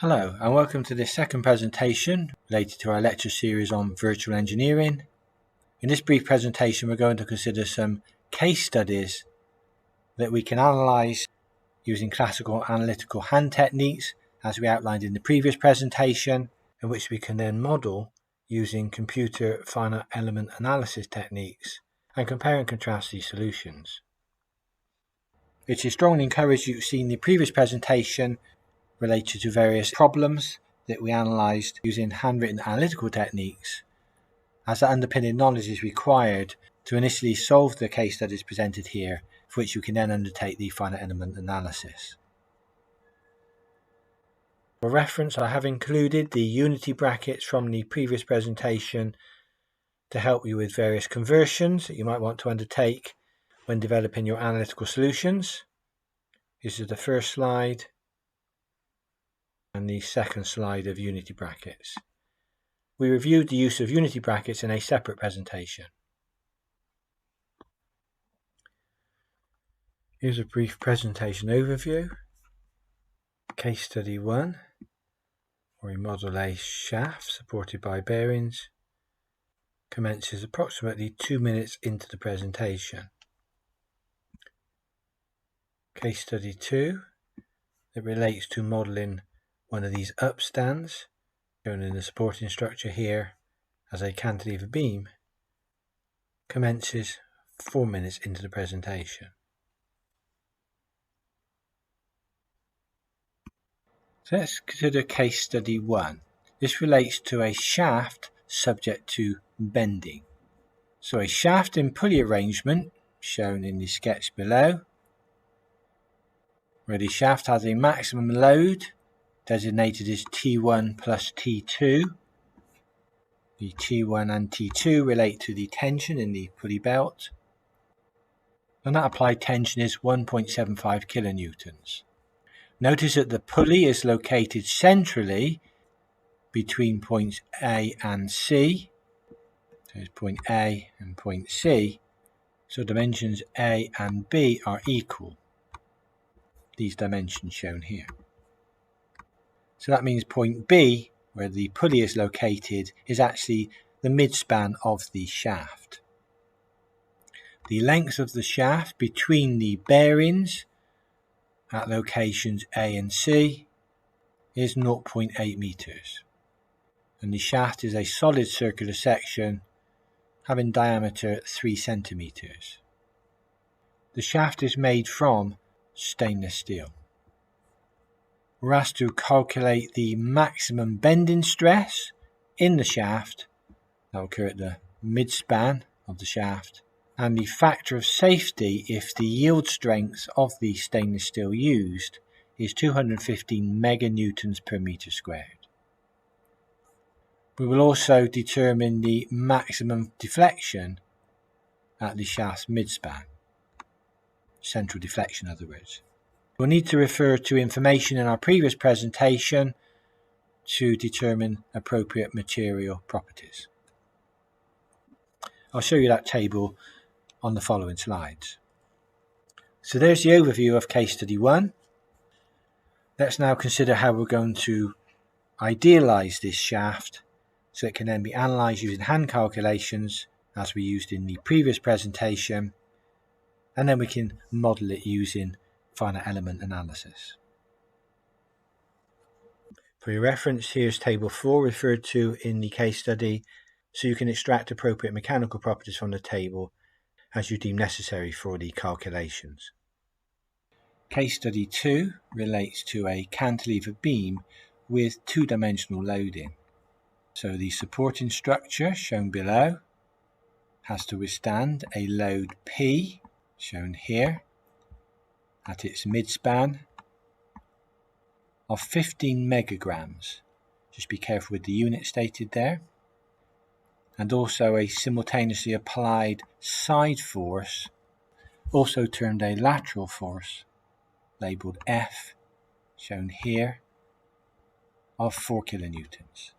Hello and welcome to this second presentation related to our lecture series on virtual engineering. In this brief presentation we're going to consider some case studies that we can analyse using classical analytical hand techniques as we outlined in the previous presentation, and which we can then model using computer finite element analysis techniques and compare and contrast these solutions. It is strongly encouraged you've seen the previous presentation related to various problems that we analysed using handwritten analytical techniques, as that underpinning knowledge is required to initially solve the case studies presented here, for which you can then undertake the finite element analysis. For reference, I have included the unity brackets from the previous presentation to help you with various conversions that you might want to undertake when developing your analytical solutions. This is the first slide and the second slide of unity brackets. We reviewed the use of unity brackets in a separate presentation. Here's a brief presentation overview. Case study 1, where we model a shaft supported by bearings, commences approximately 2 minutes into the presentation. Case study 2, that relates to modelling one of these upstands, shown in the supporting structure here as a cantilever beam, commences 4 minutes into the presentation. So let's consider case study 1. This relates to a shaft subject to bending. So a shaft in pulley arrangement, shown in the sketch below, where the shaft has a maximum load designated as T1 plus T2. The T1 and T2 relate to the tension in the pulley belt, and that applied tension is 1.75 kilonewtons. Notice that the pulley is located centrally between points A and C. So it's point A and point C. So dimensions A and B are equal. These dimensions shown here. So that means point B, where the pulley is located, is actually the midspan of the shaft. The length of the shaft between the bearings at locations A and C is 0.8 meters. And the shaft is a solid circular section having diameter 3 centimeters. The shaft is made from stainless steel. We're asked to calculate the maximum bending stress in the shaft that will occur at the midspan of the shaft, and the factor of safety if the yield strength of the stainless steel used is 215 meganewtons per meter squared. We will also determine the maximum deflection at the shaft's midspan, central deflection in other words. We'll need to refer to information in our previous presentation to determine appropriate material properties. I'll show you that table on the following slides. So there's the overview of case study 1. Let's now consider how we're going to idealise this shaft so it can then be analysed using hand calculations as we used in the previous presentation, and then we can model it using finite element analysis. For your reference, here's table 4 referred to in the case study, so you can extract appropriate mechanical properties from the table as you deem necessary for the calculations. Case study 2 relates to a cantilever beam with two-dimensional loading. So the supporting structure, shown below, has to withstand a load P, shown here, at its midspan of 15 megagrams. Just be careful with the unit stated there. And also a simultaneously applied side force, also termed a lateral force, labelled F, shown here, of 4 kilonewtons.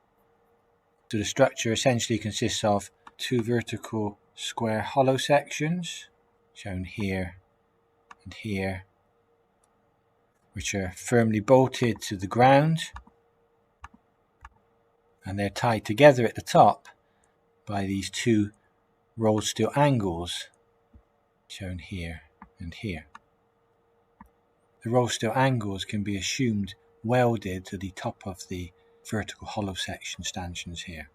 So the structure essentially consists of two vertical square hollow sections, shown here and here, which are firmly bolted to the ground and they're tied together at the top by these two rolled steel angles shown here and here. The rolled steel angles can be assumed welded to the top of the vertical hollow section stanchions here.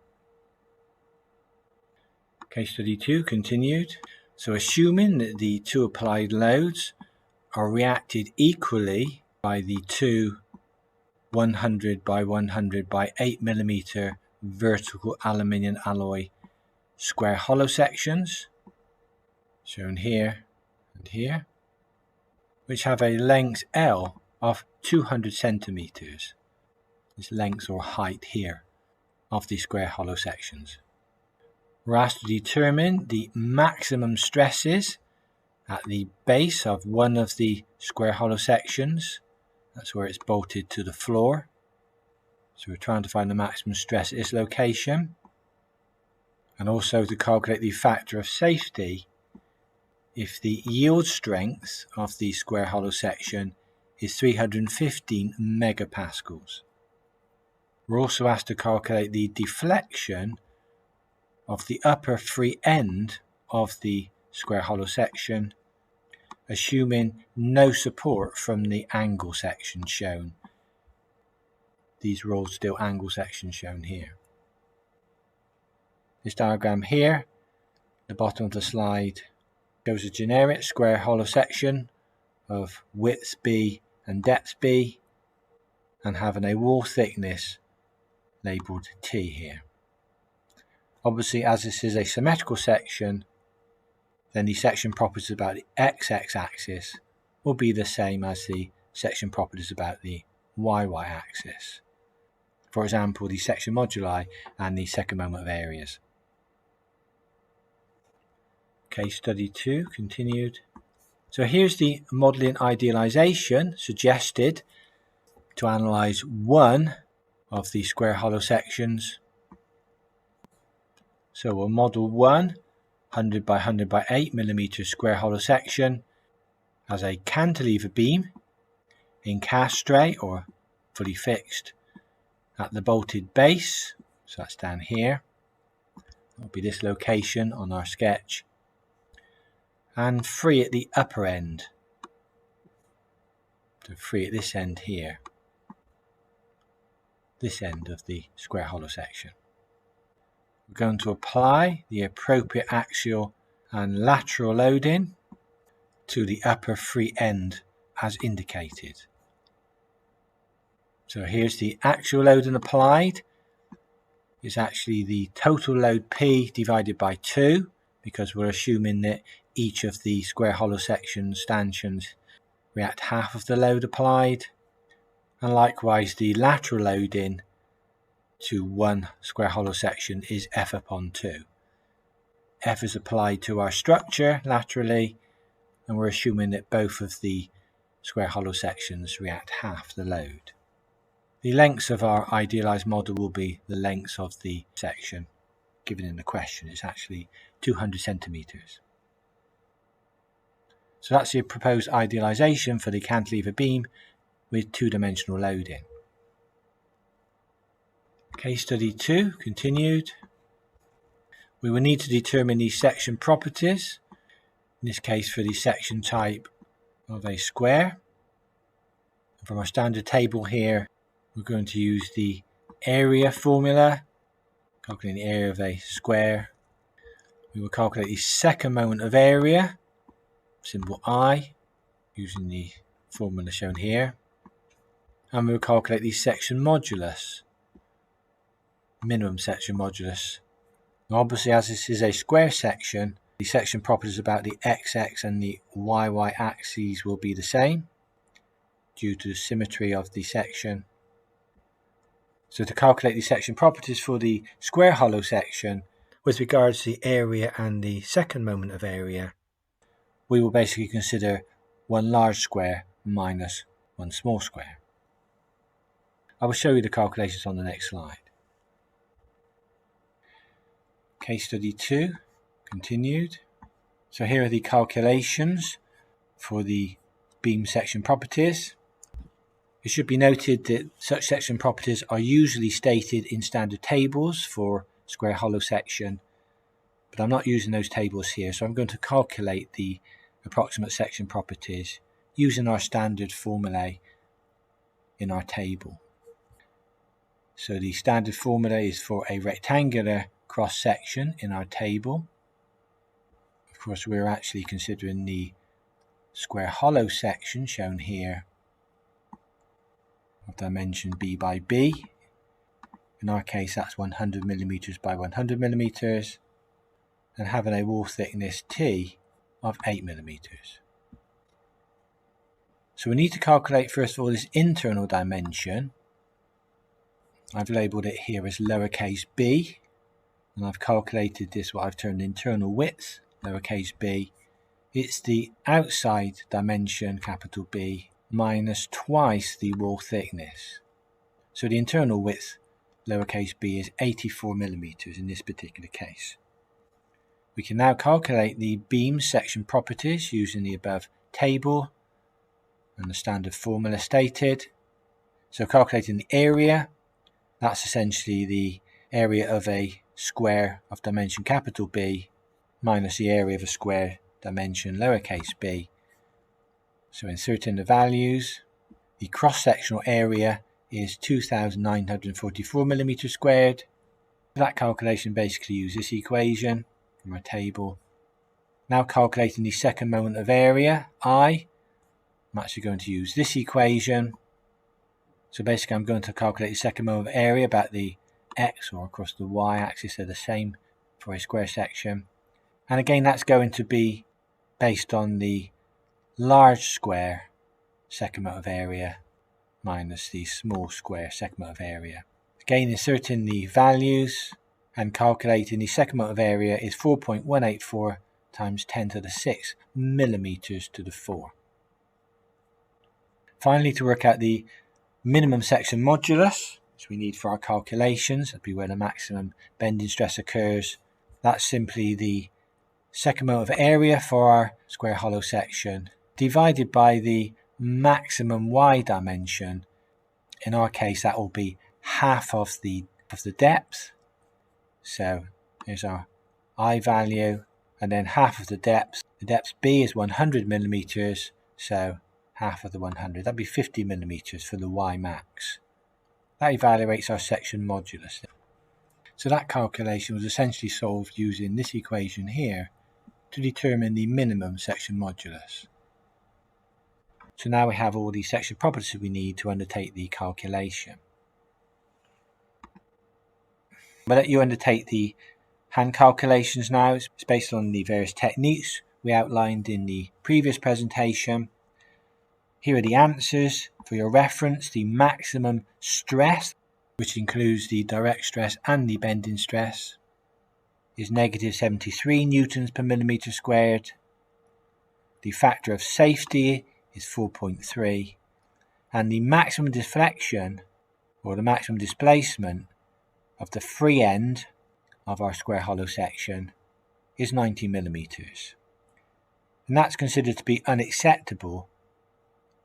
Case study 2 continued. So assuming that the two applied loads are reacted equally by the two 100 by 100 by 8mm vertical aluminium alloy square hollow sections, shown here and here, which have a length L of 200 centimeters. This length or height here of the square hollow sections. We're asked to determine the maximum stresses at the base of one of the square hollow sections. That's where it's bolted to the floor. So we're trying to find the maximum stress at this location. And also to calculate the factor of safety if the yield strength of the square hollow section is 315 megapascals. We're also asked to calculate the deflection of the upper free end of the square hollow section, assuming no support from the angle section shown, these rolled steel angle sections shown here. This diagram here, the bottom of the slide, shows a generic square hollow section of width B and depth B and having a wall thickness labelled T here. Obviously, as this is a symmetrical section, then the section properties about the XX axis will be the same as the section properties about the YY axis. For example, the section moduli and the second moment of areas. Case study 2 continued. So here's the modelling idealisation suggested to analyse one of the square hollow sections. So we'll model one 100 by 100 by 8mm square hollow section as a cantilever beam in cast straight or fully fixed at the bolted base. So that's down here. That'll be this location on our sketch. And free at the upper end. So free at this end here. This end of the square hollow section. We're going to apply the appropriate axial and lateral loading to the upper free end as indicated. So here's the axial loading applied. It's actually the total load P divided by 2, because we're assuming that each of the square hollow section stanchions react half of the load applied. And likewise the lateral loading to one square hollow section is F upon 2. F is applied to our structure laterally, and we're assuming that both of the square hollow sections react half the load. The lengths of our idealised model will be the lengths of the section given in the question. It's actually 200 centimetres. So that's the proposed idealisation for the cantilever beam with two-dimensional loading. Case study 2 continued. We will need to determine the section properties, in this case for the section type of a square. From our standard table here, we're going to use the area formula, calculating the area of a square. We will calculate the second moment of area, symbol I, using the formula shown here. And we will calculate the section modulus, minimum section modulus. Now obviously, as this is a square section, the section properties about the XX and the YY axes will be the same due to the symmetry of the section. So to calculate the section properties for the square hollow section with regards to the area and the second moment of area, we will basically consider one large square minus one small square. I will show you the calculations on the next slide. Case study 2 continued. So here are the calculations for the beam section properties. It should be noted that such section properties are usually stated in standard tables for square hollow section, but I'm not using those tables here, so I'm going to calculate the approximate section properties using our standard formulae in our table. So the standard formula is for a rectangular cross section in our table. Of course, we're actually considering the square hollow section shown here of dimension b by b. In our case, that's 100 millimeters by 100 millimeters, and having a wall thickness t of 8 millimeters. So we need to calculate first of all this internal dimension. I've labelled it here as lowercase b, and I've calculated this, what I've termed internal width, lowercase b. It's the outside dimension, capital B, minus twice the wall thickness. So the internal width, lowercase b, is 84 millimeters in this particular case. We can now calculate the beam section properties using the above table and the standard formula stated. So calculating the area, that's essentially the area of a square of dimension capital B minus the area of a square dimension lowercase b. So inserting the values, the cross-sectional area is 2,944 millimeters squared. That calculation basically uses this equation from our table. Now calculating the second moment of area, I, I'm actually going to use this equation. So basically I'm going to calculate the second moment of area about the x, or across the y-axis, they're the same for a square section. And again, that's going to be based on the large square segment of area minus the small square segment of area. Again, inserting the values and calculating the segment of area is 4.184 times 10 to the 6 millimeters to the 4. Finally, to work out the minimum section modulus, which we need for our calculations, that'd be where the maximum bending stress occurs. That's simply the second moment of area for our square hollow section divided by the maximum y dimension. In our case, that will be half of the depth. So here's our I value, and then half of the depth. The depth b is 100 millimeters, so half of the 100. That'd be 50 millimeters for the y max. That evaluates our section modulus. So that calculation was essentially solved using this equation here to determine the minimum section modulus. So now we have all the section properties we need to undertake the calculation. We'll let you undertake the hand calculations now. It's based on the various techniques we outlined in the previous presentation. Here are the answers for your reference. The maximum stress, which includes the direct stress and the bending stress, is negative 73 newtons per millimeter squared. The factor of safety is 4.3, and the maximum deflection, or the maximum displacement, of the free end of our square hollow section is 90 millimeters. And that's considered to be unacceptable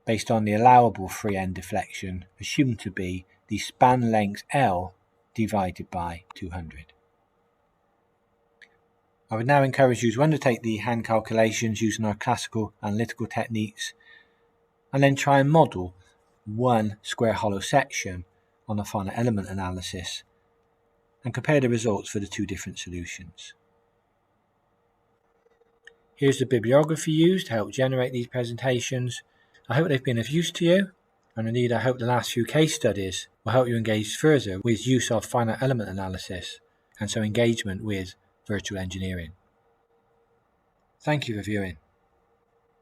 based on the allowable free end deflection assumed to be the span length L divided by 200. I would now encourage you to undertake the hand calculations using our classical analytical techniques, and then try and model one square hollow section on a finite element analysis and compare the results for the two different solutions. Here's the bibliography used to help generate these presentations. I hope they've been of use to you, and indeed I hope the last few case studies will help you engage further with use of finite element analysis and so engagement with virtual engineering. Thank you for viewing.